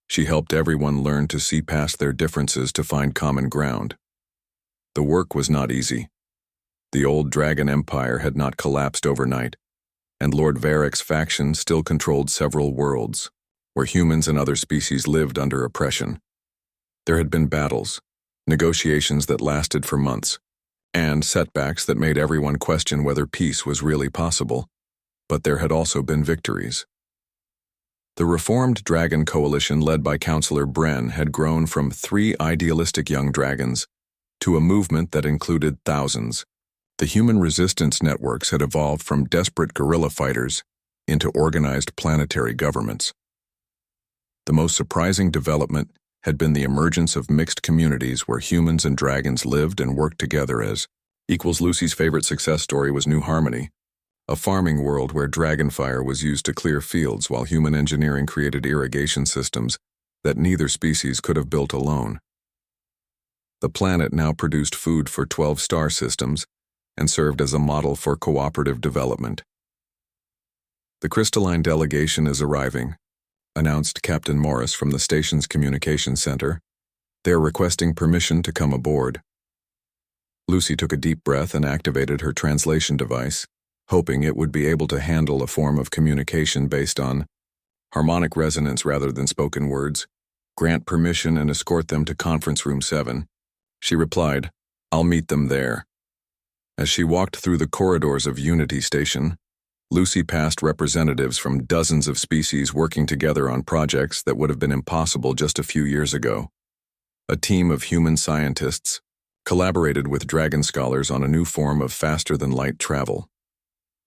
She helped everyone learn to see past their differences to find common ground. The work was not easy. The old Dragon Empire had not collapsed overnight, and Lord Varric's faction still controlled several worlds, where humans and other species lived under oppression. There had been battles, negotiations that lasted for months, and setbacks that made everyone question whether peace was really possible, but there had also been victories. The reformed dragon coalition led by Councillor Bren had grown from 3 idealistic young dragons to a movement that included thousands. The human resistance networks had evolved from desperate guerrilla fighters into organized planetary governments. The most surprising development had been the emergence of mixed communities where humans and dragons lived and worked together as equals. Lucy's favorite success story was New Harmony, a farming world where dragonfire was used to clear fields while human engineering created irrigation systems that neither species could have built alone. The planet now produced food for 12 star systems and served as a model for cooperative development. The crystalline delegation is arriving, announced Captain Morris from the station's communications center. They're requesting permission to come aboard. Lucy took a deep breath and activated her translation device, hoping it would be able to handle a form of communication based on harmonic resonance rather than spoken words. Grant permission and escort them to conference room 7. She replied, I'll meet them there. As she walked through the corridors of Unity Station, Lucy passed representatives from dozens of species working together on projects that would have been impossible just a few years ago. A team of human scientists collaborated with dragon scholars on a new form of faster-than-light travel.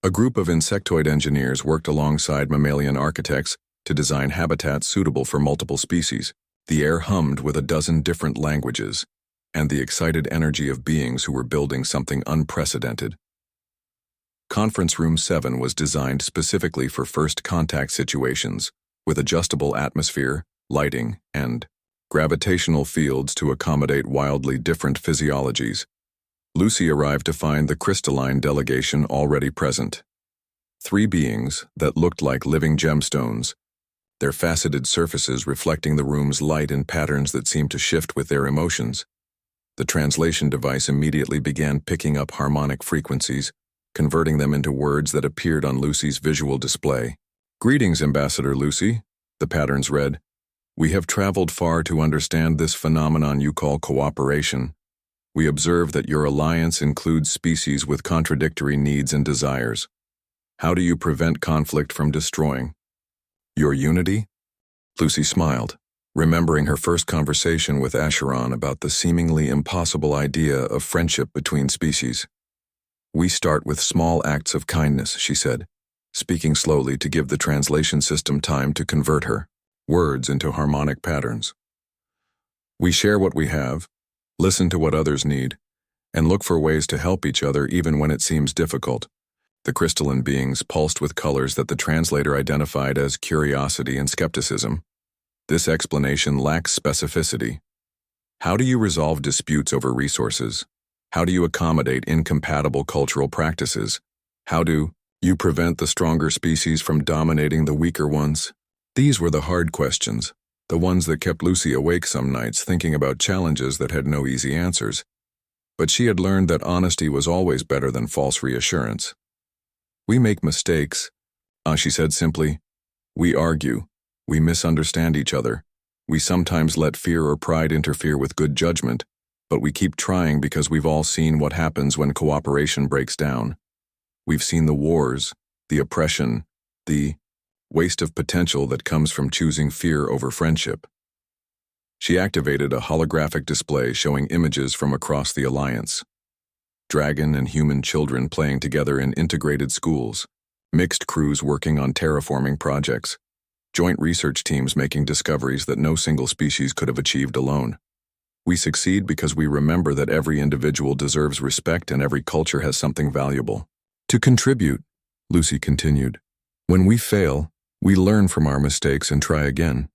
A group of insectoid engineers worked alongside mammalian architects to design habitats suitable for multiple species. The air hummed with a dozen different languages, and the excited energy of beings who were building something unprecedented. Conference Room 7 was designed specifically for first contact situations, with adjustable atmosphere, lighting, and gravitational fields to accommodate wildly different physiologies. Lucy arrived to find the crystalline delegation already present. 3 beings that looked like living gemstones, their faceted surfaces reflecting the room's light in patterns that seemed to shift with their emotions. The translation device immediately began picking up harmonic frequencies, converting them into words that appeared on Lucy's visual display. "Greetings, Ambassador Lucy," the patterns read. "We have traveled far to understand this phenomenon you call cooperation. We observe that your alliance includes species with contradictory needs and desires. How do you prevent conflict from destroying your unity?" Lucy smiled, remembering her first conversation with Asheron about the seemingly impossible idea of friendship between species. "We start with small acts of kindness," she said, speaking slowly to give the translation system time to convert her words into harmonic patterns. "We share what we have, listen to what others need, and look for ways to help each other even when it seems difficult." The crystalline beings pulsed with colors that the translator identified as curiosity and skepticism. This explanation lacks specificity. How do you resolve disputes over resources? How do you accommodate incompatible cultural practices? How do you prevent the stronger species from dominating the weaker ones? These were the hard questions, the ones that kept Lucy awake some nights thinking about challenges that had no easy answers. But she had learned that honesty was always better than false reassurance. "We make mistakes," she said simply. "We argue. We misunderstand each other. We sometimes let fear or pride interfere with good judgment, but we keep trying because we've all seen what happens when cooperation breaks down. We've seen the wars, the oppression, the waste of potential that comes from choosing fear over friendship." She activated a holographic display showing images from across the Alliance. Dragon and human children playing together in integrated schools, mixed crews working on terraforming projects, joint research teams making discoveries that no single species could have achieved alone. "We succeed because we remember that every individual deserves respect and every culture has something valuable to contribute," Lucy continued. "When we fail, we learn from our mistakes and try again.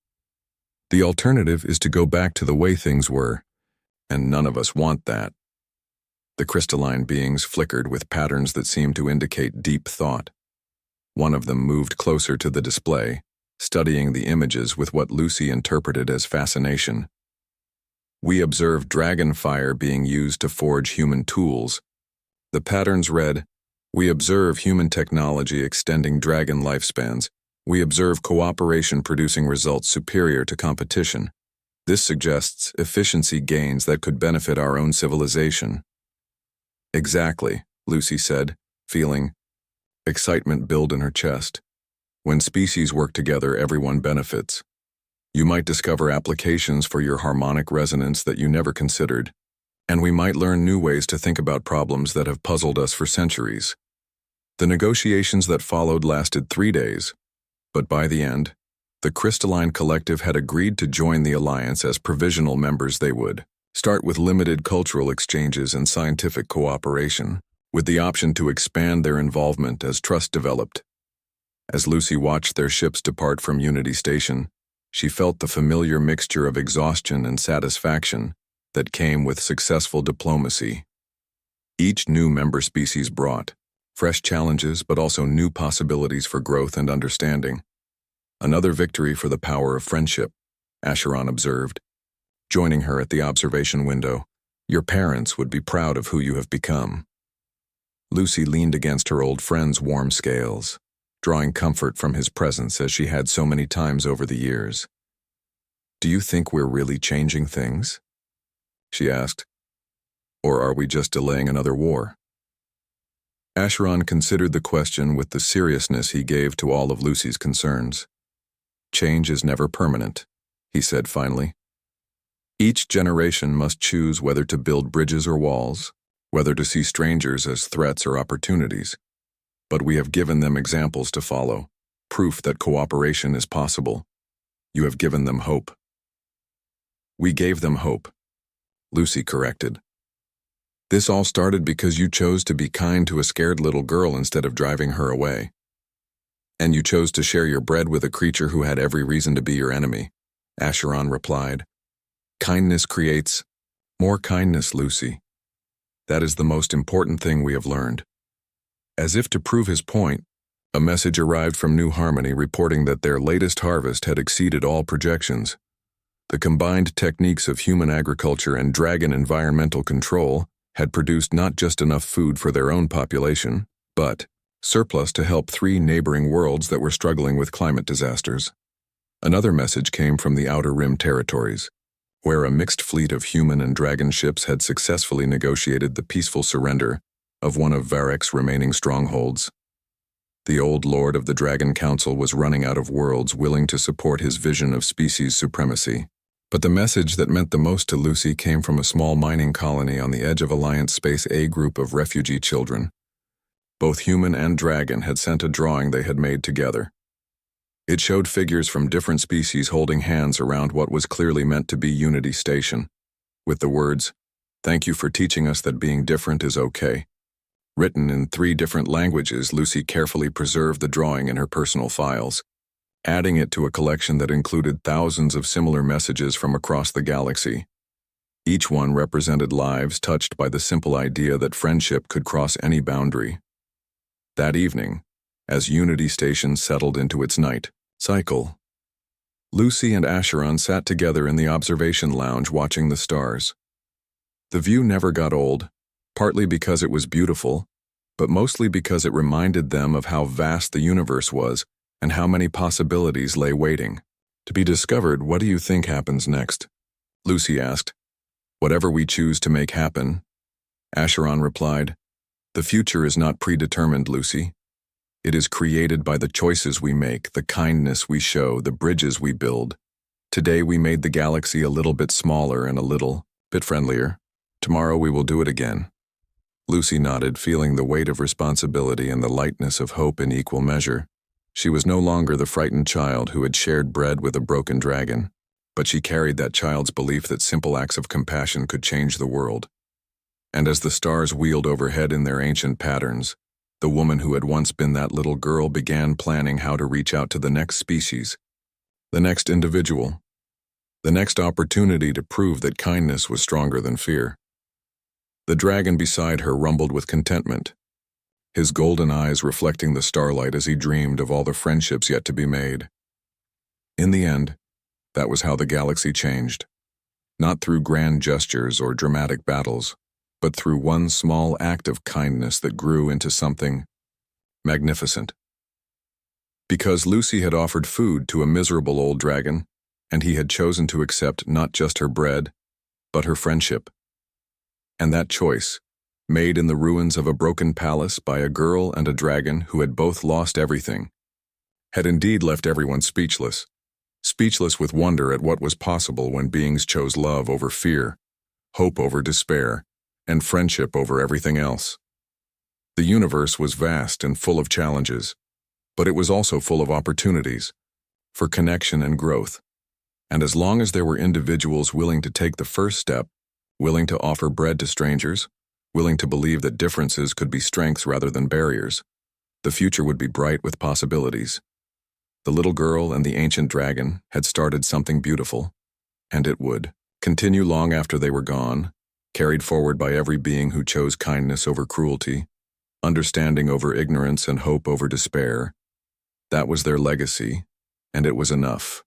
The alternative is to go back to the way things were, and none of us want that." The crystalline beings flickered with patterns that seemed to indicate deep thought. One of them moved closer to the display, studying the images with what Lucy interpreted as fascination. "We observe dragon fire being used to forge human tools." The patterns read, "We observe human technology extending dragon lifespans. We observe cooperation producing results superior to competition. This suggests efficiency gains that could benefit our own civilization." "Exactly," Lucy said, feeling excitement build in her chest. "When species work together, everyone benefits. You might discover applications for your harmonic resonance that you never considered, and we might learn new ways to think about problems that have puzzled us for centuries." The negotiations that followed lasted 3 days, but by the end, the Crystalline Collective had agreed to join the Alliance as provisional members. They would start with limited cultural exchanges and scientific cooperation, with the option to expand their involvement as trust developed. As Lucy watched their ships depart from Unity Station, she felt the familiar mixture of exhaustion and satisfaction that came with successful diplomacy. Each new member species brought fresh challenges but also new possibilities for growth and understanding. "Another victory for the power of friendship," Asheron observed, joining her at the observation window. "Your parents would be proud of who you have become." Lucy leaned against her old friend's warm scales, drawing comfort from his presence as she had so many times over the years. "Do you think we're really changing things?" she asked. "Or are we just delaying another war?" Asheron considered the question with the seriousness he gave to all of Lucy's concerns. Change is never permanent, he said finally. Each generation must choose whether to build bridges or walls, whether to see strangers as threats or opportunities. But we have given them examples to follow, proof that cooperation is possible. You have given them hope. We gave them hope, Lucy corrected. This all started because you chose to be kind to a scared little girl instead of driving her away. And you chose to share your bread with a creature who had every reason to be your enemy, Asheron replied. Kindness creates more kindness, Lucy. That is the most important thing we have learned. As if to prove his point, a message arrived from New Harmony reporting that their latest harvest had exceeded all projections. The combined techniques of human agriculture and dragon environmental control had produced not just enough food for their own population, but surplus to help 3 neighboring worlds that were struggling with climate disasters. Another message came from the Outer Rim territories, where a mixed fleet of human and dragon ships had successfully negotiated the peaceful surrender of one of Varek's remaining strongholds. The old lord of the Dragon Council was running out of worlds willing to support his vision of species supremacy. But the message that meant the most to Lucy came from a small mining colony on the edge of Alliance Space. A group of refugee children, both human and dragon, had sent a drawing they had made together. It showed figures from different species holding hands around what was clearly meant to be Unity Station, with the words, "Thank you for teaching us that being different is okay." Written in 3 different languages, Lucy carefully preserved the drawing in her personal files, adding it to a collection that included thousands of similar messages from across the galaxy. Each one represented lives touched by the simple idea that friendship could cross any boundary. That evening, as Unity Station settled into its night cycle, Lucy and Asheron sat together in the observation lounge watching the stars. The view never got old, partly because it was beautiful, but mostly because it reminded them of how vast the universe was and how many possibilities lay waiting to be discovered. What do you think happens next? Lucy asked. Whatever we choose to make happen, Asheron replied. The future is not predetermined, Lucy. It is created by the choices we make, the kindness we show, the bridges we build. Today we made the galaxy a little bit smaller and a little bit friendlier. Tomorrow we will do it again. Lucy nodded, feeling the weight of responsibility and the lightness of hope in equal measure. She was no longer the frightened child who had shared bread with a broken dragon, but she carried that child's belief that simple acts of compassion could change the world. And as the stars wheeled overhead in their ancient patterns, the woman who had once been that little girl began planning how to reach out to the next species, the next individual, the next opportunity to prove that kindness was stronger than fear. The dragon beside her rumbled with contentment, his golden eyes reflecting the starlight as he dreamed of all the friendships yet to be made. In the end, that was how the galaxy changed, not through grand gestures or dramatic battles, but through one small act of kindness that grew into something magnificent. Because Lucy had offered food to a miserable old dragon, and he had chosen to accept not just her bread, but her friendship. And that choice, made in the ruins of a broken palace by a girl and a dragon who had both lost everything, had indeed left everyone speechless with wonder at what was possible when beings chose love over fear, hope over despair, and friendship over everything else. The universe was vast and full of challenges, but it was also full of opportunities for connection and growth. And as long as there were individuals willing to take the first step, willing to offer bread to strangers, willing to believe that differences could be strengths rather than barriers, the future would be bright with possibilities. The little girl and the ancient dragon had started something beautiful, and it would continue long after they were gone, carried forward by every being who chose kindness over cruelty, understanding over ignorance, and hope over despair. That was their legacy, and it was enough.